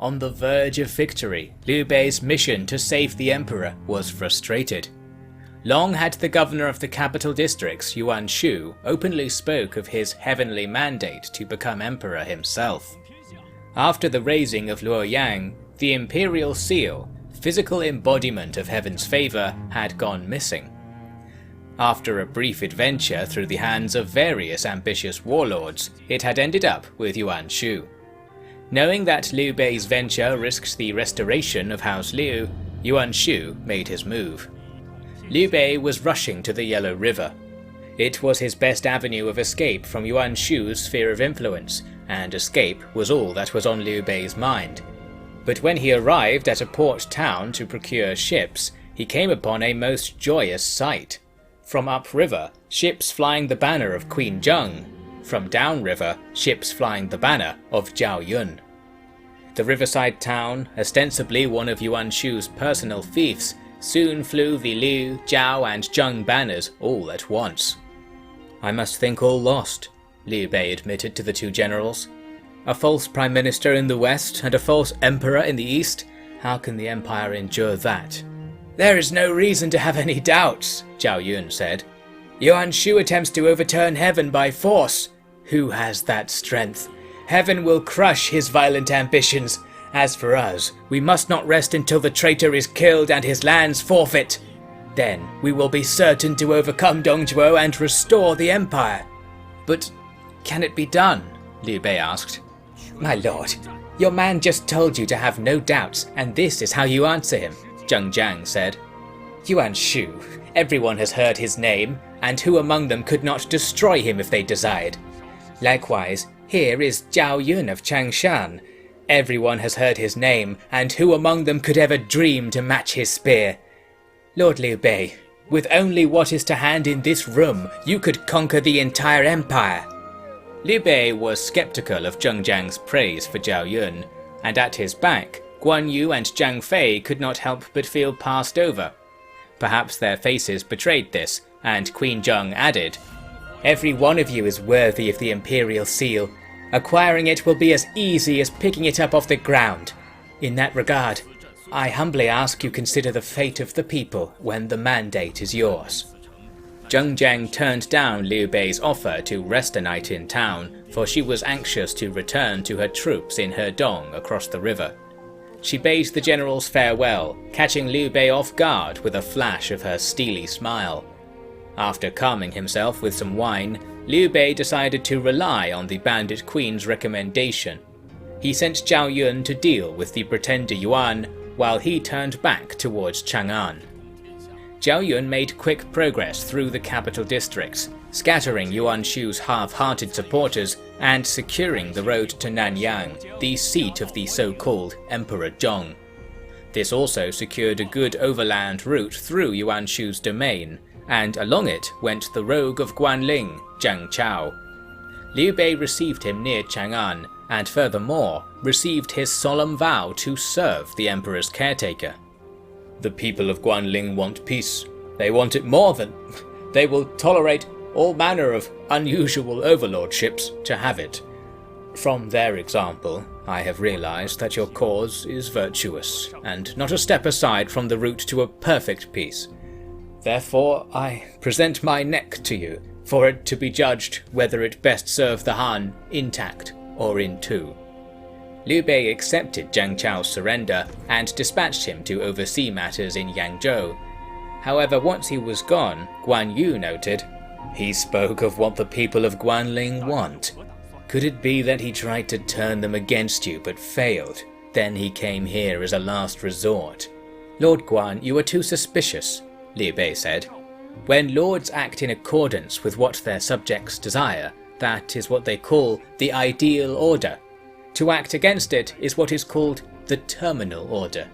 On the verge of victory, Liu Bei's mission to save the emperor was frustrated. Long had the governor of the capital districts, Yuan Shu, openly spoke of his heavenly mandate to become emperor himself. After the raising of Luoyang, the imperial seal, physical embodiment of heaven's favor, had gone missing. After a brief adventure through the hands of various ambitious warlords, it had ended up with Yuan Shu. Knowing that Liu Bei's venture risked the restoration of House Liu, Yuan Shu made his move. Liu Bei was rushing to the Yellow River. It was his best avenue of escape from Yuan Shu's sphere of influence, and escape was all that was on Liu Bei's mind. But when he arrived at a port town to procure ships, he came upon a most joyous sight. From upriver, ships flying the banner of Queen Zheng. From downriver, ships flying the banner of Zhao Yun. The riverside town, ostensibly one of Yuan Shu's personal fiefs, soon flew the Liu, Zhao and Zheng banners all at once. "I must think all lost," Liu Bei admitted to the two generals. "A false prime minister in the west and a false emperor in the east? How can the empire endure that?" "There is no reason to have any doubts," Zhao Yun said. "Yuan Shu attempts to overturn heaven by force. Who has that strength? Heaven will crush his violent ambitions. As for us, we must not rest until the traitor is killed and his lands forfeit. Then we will be certain to overcome Dongzhuo and restore the empire." "But can it be done?" Liu Bei asked. "My lord, your man just told you to have no doubts, and this is how you answer him," Zheng Jiang said. "Yuan Shu, everyone has heard his name, and who among them could not destroy him if they desired? Likewise, here is Zhao Yun of Changshan. Everyone has heard his name, and who among them could ever dream to match his spear? Lord Liu Bei, with only what is to hand in this room, you could conquer the entire empire." Liu Bei was skeptical of Zheng Jiang's praise for Zhao Yun, and at his back, Guan Yu and Zhang Fei could not help but feel passed over. Perhaps their faces betrayed this, and Queen Zheng added, "Every one of you is worthy of the imperial seal. Acquiring it will be as easy as picking it up off the ground. In that regard, I humbly ask you consider the fate of the people when the mandate is yours." Zheng Jiang turned down Liu Bei's offer to rest a night in town, for she was anxious to return to her troops in Hedong across the river. She bade the generals farewell, catching Liu Bei off guard with a flash of her steely smile. After calming himself with some wine, Liu Bei decided to rely on the Bandit Queen's recommendation. He sent Zhao Yun to deal with the pretender Yuan, while he turned back towards Chang'an. Zhao Yun made quick progress through the capital districts, scattering Yuan Shu's half-hearted supporters and securing the road to Nanyang, the seat of the so-called Emperor Zhong. This also secured a good overland route through Yuan Shu's domain, and along it went the rogue of Guanling, Jiang Chao. Liu Bei received him near Chang'an, and furthermore, received his solemn vow to serve the emperor's caretaker. "The people of Guanling want peace. They want it more than... They will tolerate all manner of unusual overlordships to have it. From their example, I have realized that your cause is virtuous, and not a step aside from the route to a perfect peace. Therefore, I present my neck to you, for it to be judged whether it best serve the Han intact or in two." Liu Bei accepted Jiang Chao's surrender and dispatched him to oversee matters in Yangzhou. However, once he was gone, Guan Yu noted, "He spoke of what the people of Guanling want. Could it be that he tried to turn them against you but failed? Then he came here as a last resort." "Lord Guan, you are too suspicious," Liu Bei said. "When lords act in accordance with what their subjects desire, that is what they call the ideal order. To act against it is what is called the terminal order.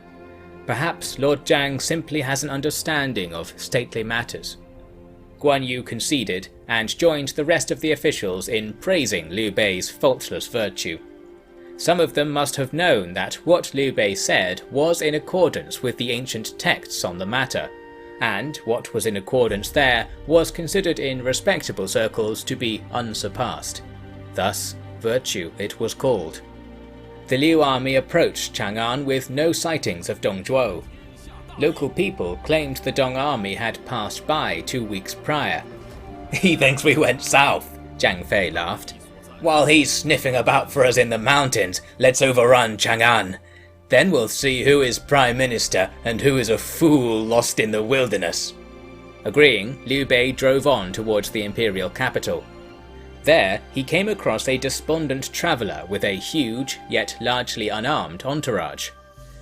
Perhaps Lord Jiang simply has an understanding of stately matters." Guan Yu conceded and joined the rest of the officials in praising Liu Bei's faultless virtue. Some of them must have known that what Liu Bei said was in accordance with the ancient texts on the matter, and what was in accordance there was considered in respectable circles to be unsurpassed. Thus, virtue it was called. The Liu army approached Chang'an with no sightings of Dong Zhuo. Local people claimed the Dong army had passed by 2 weeks prior. "He thinks we went south," Zhang Fei laughed. "While he's sniffing about for us in the mountains, let's overrun Chang'an. Then we'll see who is Prime Minister and who is a fool lost in the wilderness." Agreeing, Liu Bei drove on towards the imperial capital. There, he came across a despondent traveller with a huge, yet largely unarmed entourage.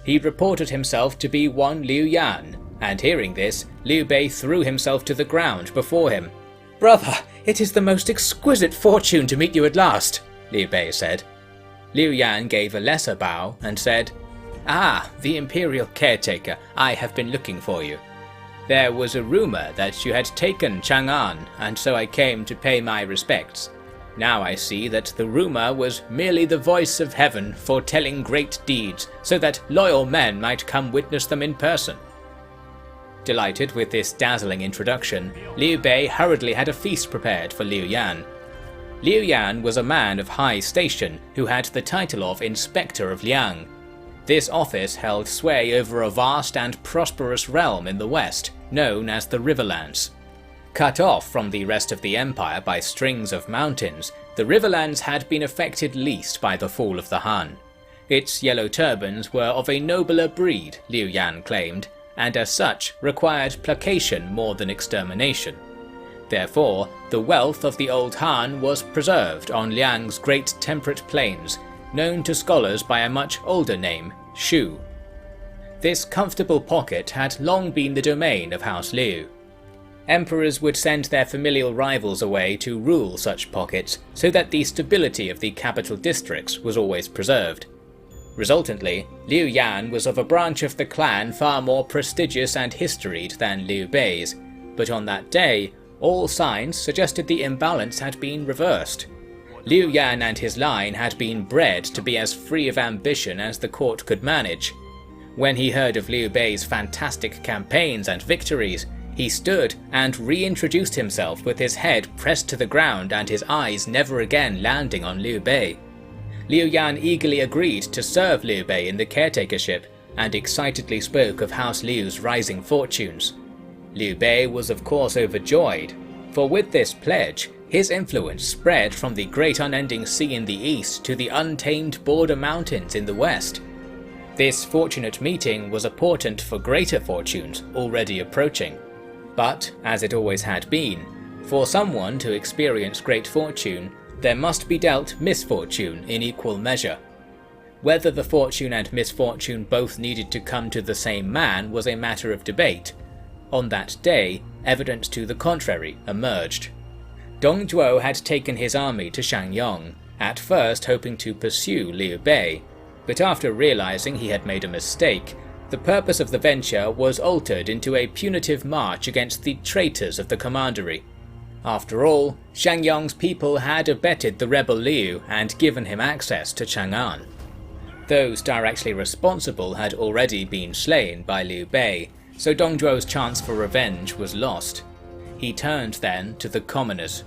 He reported himself to be one Liu Yan, and hearing this, Liu Bei threw himself to the ground before him. "Brother, it is the most exquisite fortune to meet you at last," Liu Bei said. Liu Yan gave a lesser bow and said, "Ah, the imperial caretaker, I have been looking for you. There was a rumour that you had taken Chang'an, and so I came to pay my respects. Now I see that the rumour was merely the voice of heaven foretelling great deeds, so that loyal men might come witness them in person." Delighted with this dazzling introduction, Liu Bei hurriedly had a feast prepared for Liu Yan. Liu Yan was a man of high station who had the title of Inspector of Liang. This office held sway over a vast and prosperous realm in the west, known as the Riverlands. Cut off from the rest of the empire by strings of mountains, the Riverlands had been affected least by the fall of the Han. Its yellow turbans were of a nobler breed, Liu Yan claimed, and as such required placation more than extermination. Therefore, the wealth of the old Han was preserved on Liang's great temperate plains, known to scholars by a much older name, Shu. This comfortable pocket had long been the domain of House Liu. Emperors would send their familial rivals away to rule such pockets, so that the stability of the capital districts was always preserved. Resultantly, Liu Yan was of a branch of the clan far more prestigious and historied than Liu Bei's, but on that day, all signs suggested the imbalance had been reversed. Liu Yan and his line had been bred to be as free of ambition as the court could manage. When he heard of Liu Bei's fantastic campaigns and victories, he stood and reintroduced himself with his head pressed to the ground and his eyes never again landing on Liu Bei. Liu Yan eagerly agreed to serve Liu Bei in the caretakership and excitedly spoke of House Liu's rising fortunes. Liu Bei was of course overjoyed, for with this pledge, his influence spread from the great unending sea in the east to the untamed border mountains in the west. This fortunate meeting was a portent for greater fortunes already approaching. But, as it always had been, for someone to experience great fortune, there must be dealt misfortune in equal measure. Whether the fortune and misfortune both needed to come to the same man was a matter of debate. On that day, evidence to the contrary emerged. Dong Zhuo had taken his army to Shangyong, at first hoping to pursue Liu Bei, but after realizing he had made a mistake, the purpose of the venture was altered into a punitive march against the traitors of the commandery. After all, Shangyong's people had abetted the rebel Liu and given him access to Chang'an. Those directly responsible had already been slain by Liu Bei, so Dong Zhuo's chance for revenge was lost. He turned then to the commoners.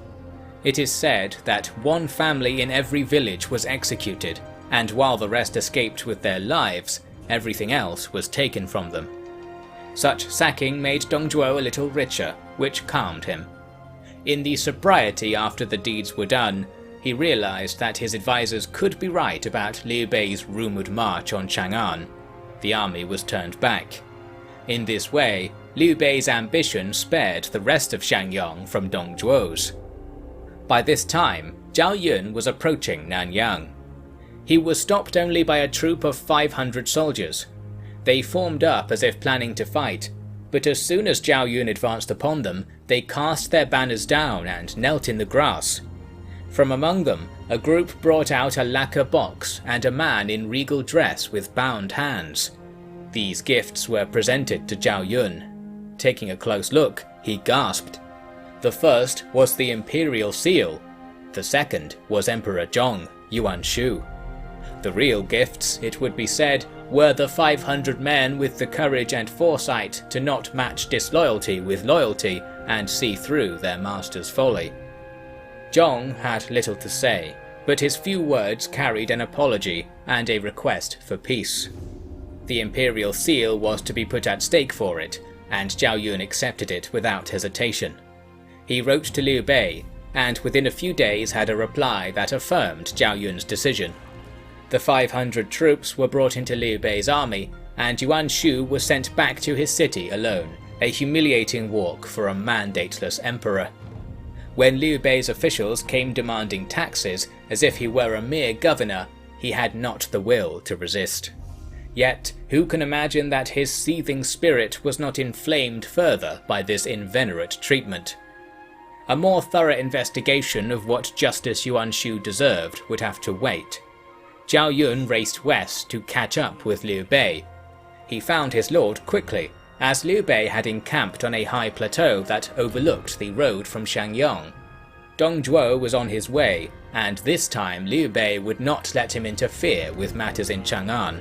It is said that one family in every village was executed, and while the rest escaped with their lives, everything else was taken from them. Such sacking made Dong Zhuo a little richer, which calmed him. In the sobriety after the deeds were done, he realized that his advisors could be right about Liu Bei's rumored march on Chang'an. The army was turned back. In this way, Liu Bei's ambition spared the rest of Shangyong from Dong Zhuo's. By this time, Zhao Yun was approaching Nanyang. He was stopped only by a troop of 500 soldiers. They formed up as if planning to fight, but as soon as Zhao Yun advanced upon them, they cast their banners down and knelt in the grass. From among them, a group brought out a lacquer box and a man in regal dress with bound hands. These gifts were presented to Zhao Yun. Taking a close look, he gasped. The first was the imperial seal. The second was Emperor Zhong, Yuan Shu. The real gifts, it would be said, were the 500 men with the courage and foresight to not match disloyalty with loyalty and see through their master's folly. Zhong had little to say. but his few words carried an apology and a request for peace. The imperial seal was to be put at stake for it, and Zhao Yun accepted it without hesitation. He wrote to Liu Bei, and within a few days had a reply that affirmed Zhao Yun's decision. The 500 troops were brought into Liu Bei's army, and Yuan Shu was sent back to his city alone, a humiliating walk for a mandateless emperor. When Liu Bei's officials came demanding taxes as if he were a mere governor, he had not the will to resist. Yet, who can imagine that his seething spirit was not inflamed further by this inveterate treatment? A more thorough investigation of what Justice Yuan Shu deserved would have to wait. Zhao Yun raced west to catch up with Liu Bei. He found his lord quickly, as Liu Bei had encamped on a high plateau that overlooked the road from Xiangyang. Dong Zhuo was on his way, and this time Liu Bei would not let him interfere with matters in Chang'an.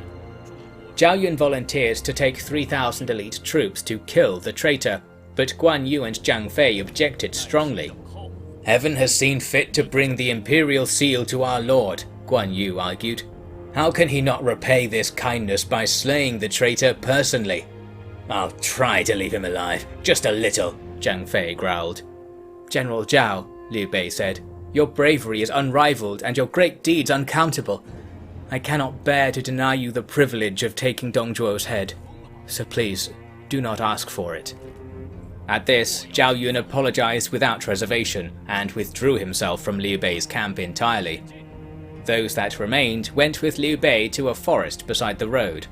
Zhao Yun volunteered to take 3,000 elite troops to kill the traitor, but Guan Yu and Zhang Fei objected strongly. "Heaven has seen fit to bring the imperial seal to our lord," Guan Yu argued. "How can he not repay this kindness by slaying the traitor personally?" "I'll try to leave him alive, just a little," Zhang Fei growled. "General Zhao," Liu Bei said, "your bravery is unrivaled and your great deeds uncountable. I cannot bear to deny you the privilege of taking Dong Zhuo's head, so please, do not ask for it." At this, Zhao Yun apologized without reservation and withdrew himself from Liu Bei's camp entirely. Those that remained went with Liu Bei to a forest beside the road.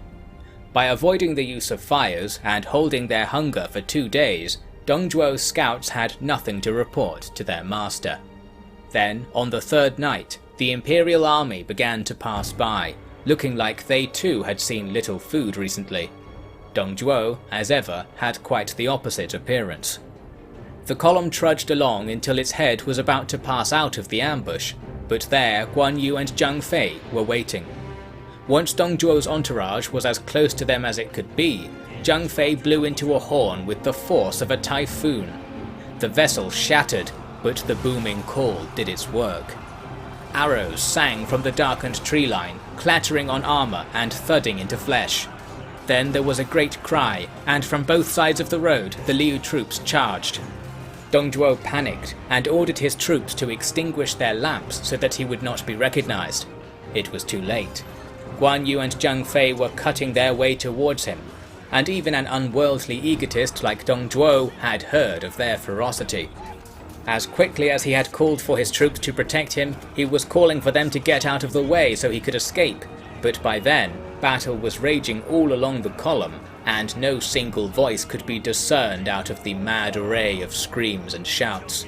By avoiding the use of fires and holding their hunger for 2 days, Dong Zhuo's scouts had nothing to report to their master. Then, on the 3rd night, the imperial army began to pass by, looking like they too had seen little food recently. Dong Zhuo, as ever, had quite the opposite appearance. The column trudged along until its head was about to pass out of the ambush, but there Guan Yu and Zhang Fei were waiting. Once Dong Zhuo's entourage was as close to them as it could be, Zhang Fei blew into a horn with the force of a typhoon. The vessel shattered, but the booming call did its work. Arrows sang from the darkened tree line, clattering on armor and thudding into flesh. Then there was a great cry, and from both sides of the road the Liu troops charged. Dong Zhuo panicked and ordered his troops to extinguish their lamps so that he would not be recognized. It was too late. Guan Yu and Zhang Fei were cutting their way towards him, and even an unworldly egotist like Dong Zhuo had heard of their ferocity. As quickly as he had called for his troops to protect him, he was calling for them to get out of the way so he could escape, but by then, battle was raging all along the column, and no single voice could be discerned out of the mad array of screams and shouts.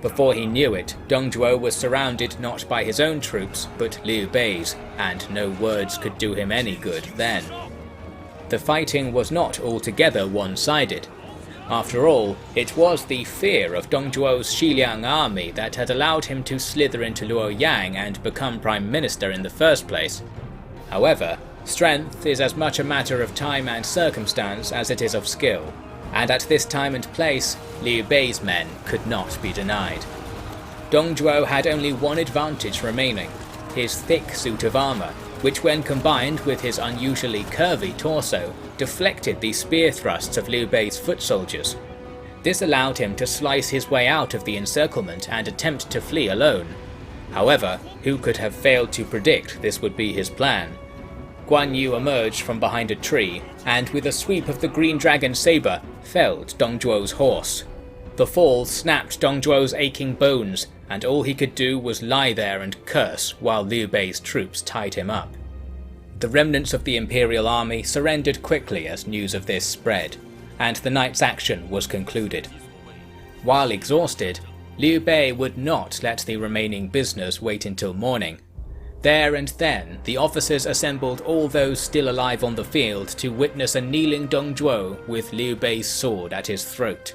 Before he knew it, Dong Zhuo was surrounded not by his own troops, but Liu Bei's, and no words could do him any good then. The fighting was not altogether one-sided. After all, it was the fear of Dong Zhuo's Xiliang army that had allowed him to slither into Luoyang and become prime minister in the first place. However, strength is as much a matter of time and circumstance as it is of skill, and at this time and place, Liu Bei's men could not be denied. Dong Zhuo had only one advantage remaining: his thick suit of armor, which when combined with his unusually curvy torso, deflected the spear thrusts of Liu Bei's foot soldiers. This allowed him to slice his way out of the encirclement and attempt to flee alone. However, who could have failed to predict this would be his plan? Guan Yu emerged from behind a tree, and with a sweep of the Green Dragon saber, felled Dong Zhuo's horse. The fall snapped Dong Zhuo's aching bones, and all he could do was lie there and curse while Liu Bei's troops tied him up. The remnants of the Imperial army surrendered quickly as news of this spread, and the night's action was concluded. While exhausted, Liu Bei would not let the remaining business wait until morning. There and then, the officers assembled all those still alive on the field to witness a kneeling Dong Zhuo with Liu Bei's sword at his throat.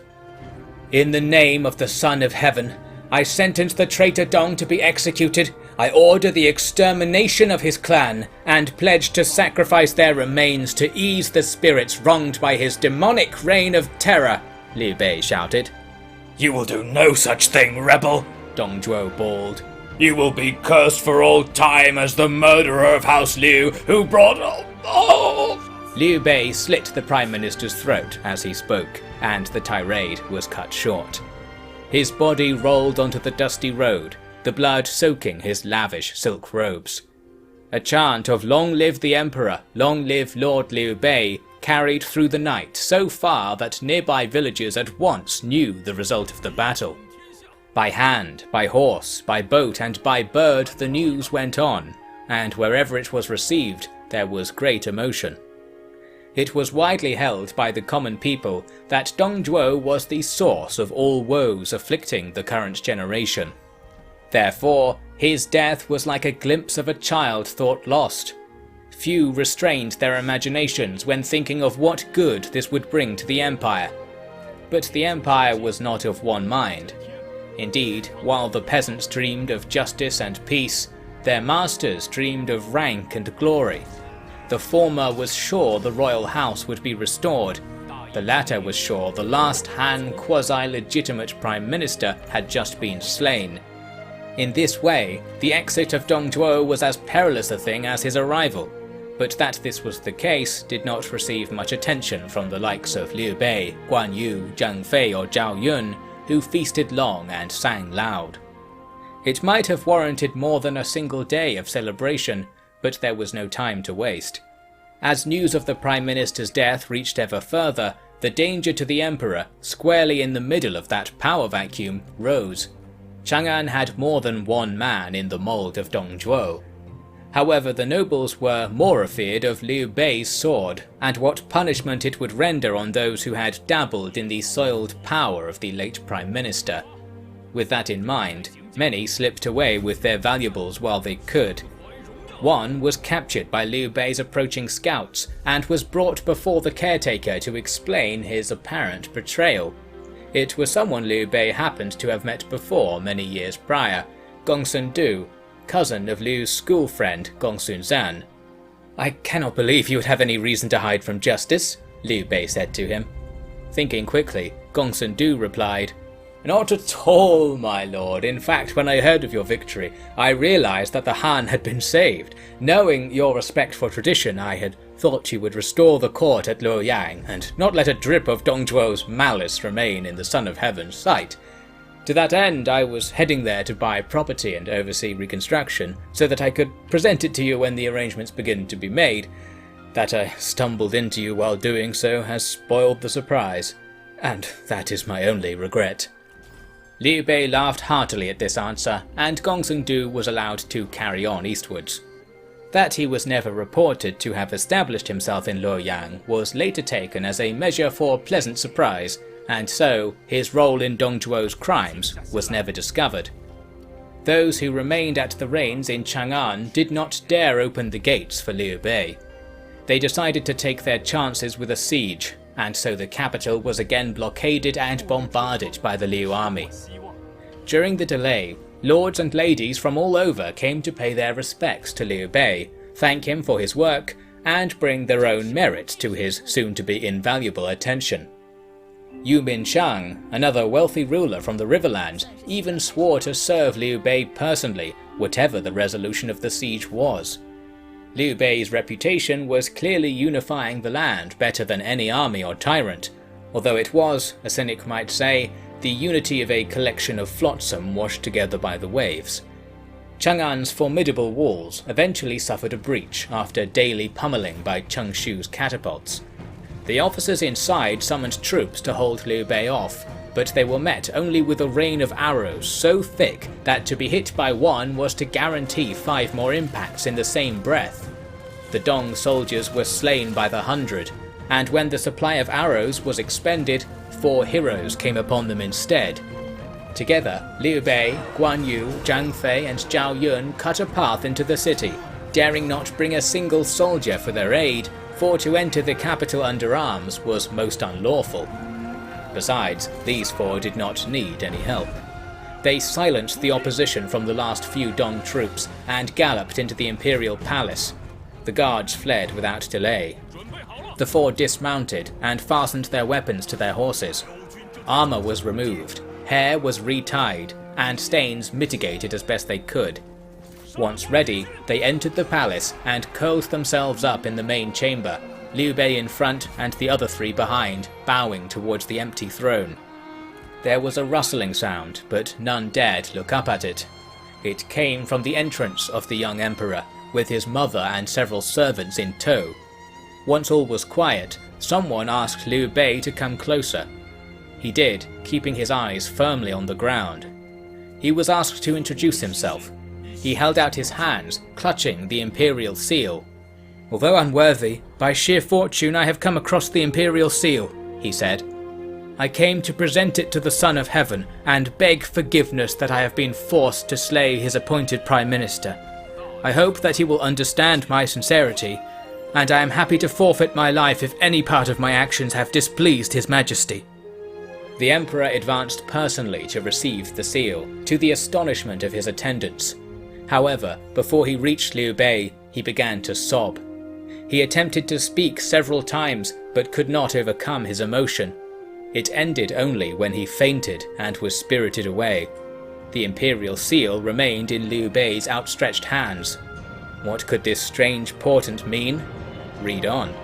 "In the name of the Son of Heaven, I sentence the traitor Dong to be executed. I order the extermination of his clan, and pledge to sacrifice their remains to ease the spirits wronged by his demonic reign of terror," Liu Bei shouted. "You will do no such thing, rebel!" Dong Zhuo bawled. You will be cursed for all time as the murderer of House Liu, who brought... Liu Bei slit the Prime Minister's throat as he spoke, and the tirade was cut short. His body rolled onto the dusty road, the blood soaking his lavish silk robes. A chant of "Long live the Emperor, long live Lord Liu Bei" carried through the night so far that nearby villagers at once knew the result of the battle. By hand, by horse, by boat and by bird the news went on, and wherever it was received there was great emotion. It was widely held by the common people that Dong Zhuo was the source of all woes afflicting the current generation. Therefore, his death was like a glimpse of a child thought lost. Few restrained their imaginations when thinking of what good this would bring to the empire. But the empire was not of one mind. Indeed, while the peasants dreamed of justice and peace, their masters dreamed of rank and glory. The former was sure the royal house would be restored. The latter was sure the last Han quasi-legitimate prime minister had just been slain. In this way, the exit of Dong Zhuo was as perilous a thing as his arrival, but that this was the case did not receive much attention from the likes of Liu Bei, Guan Yu, Zhang Fei or Zhao Yun, who feasted long and sang loud. It might have warranted more than a single day of celebration, but there was no time to waste. As news of the Prime Minister's death reached ever further, the danger to the Emperor, squarely in the middle of that power vacuum, rose. Chang'an had more than one man in the mold of Dong Zhuo. However, the nobles were more afeard of Liu Bei's sword, and what punishment it would render on those who had dabbled in the soiled power of the late Prime Minister. With that in mind, many slipped away with their valuables while they could. One was captured by Liu Bei's approaching scouts and was brought before the caretaker to explain his apparent betrayal. It was someone Liu Bei happened to have met before many years prior, Gongsun Du, cousin of Liu's school friend Gongsun Zan. "I cannot believe you would have any reason to hide from justice," Liu Bei said to him. Thinking quickly, Gongsun Du replied, "Not at all, my lord. In fact, when I heard of your victory, I realized that the Han had been saved. Knowing your respect for tradition, I had thought you would restore the court at Luoyang and not let a drip of Dong Zhuo's malice remain in the Son of Heaven's sight. To that end, I was heading there to buy property and oversee reconstruction, so that I could present it to you when the arrangements begin to be made. That I stumbled into you while doing so has spoiled the surprise, and that is my only regret." Liu Bei laughed heartily at this answer, and Gongsun Du was allowed to carry on eastwards. That he was never reported to have established himself in Luoyang was later taken as a measure for pleasant surprise, and so his role in Dong Zhuo's crimes was never discovered. Those who remained at the reins in Chang'an did not dare open the gates for Liu Bei. They decided to take their chances with a siege, and so the capital was again blockaded and bombarded by the Liu army. During the delay, lords and ladies from all over came to pay their respects to Liu Bei, thank him for his work, and bring their own merit to his soon-to-be invaluable attention. Yu Minshang, another wealthy ruler from the Riverlands, even swore to serve Liu Bei personally, whatever the resolution of the siege was. Liu Bei's reputation was clearly unifying the land better than any army or tyrant, although it was, a cynic might say, the unity of a collection of flotsam washed together by the waves. Chang'an's formidable walls eventually suffered a breach after daily pummeling by Changshu's catapults. The officers inside summoned troops to hold Liu Bei off, but they were met only with a rain of arrows so thick that to be hit by one was to guarantee 5 more impacts in the same breath. The Dong soldiers were slain by the 100, and when the supply of arrows was expended, 4 heroes came upon them instead. Together, Liu Bei, Guan Yu, Zhang Fei and Zhao Yun cut a path into the city, daring not bring a single soldier for their aid, for to enter the capital under arms was most unlawful. Besides, these 4 did not need any help. They silenced the opposition from the last few Dong troops and galloped into the imperial palace. The guards fled without delay. The 4 dismounted and fastened their weapons to their horses. Armor was removed, hair was retied, and stains mitigated as best they could. Once ready, they entered the palace and curled themselves up in the main chamber, Liu Bei in front and the other three behind, bowing towards the empty throne. There was a rustling sound, but none dared look up at it. It came from the entrance of the young emperor, with his mother and several servants in tow. Once all was quiet, someone asked Liu Bei to come closer. He did, keeping his eyes firmly on the ground. He was asked to introduce himself. He held out his hands, clutching the imperial seal. "Although unworthy, by sheer fortune I have come across the imperial seal," he said. "I came to present it to the Son of Heaven and beg forgiveness that I have been forced to slay his appointed Prime Minister. I hope that he will understand my sincerity, and I am happy to forfeit my life if any part of my actions have displeased His Majesty." The Emperor advanced personally to receive the seal, to the astonishment of his attendants. However, before he reached Liu Bei, he began to sob. He attempted to speak several times, but could not overcome his emotion. It ended only when he fainted and was spirited away. The imperial seal remained in Liu Bei's outstretched hands. What could this strange portent mean? Read on.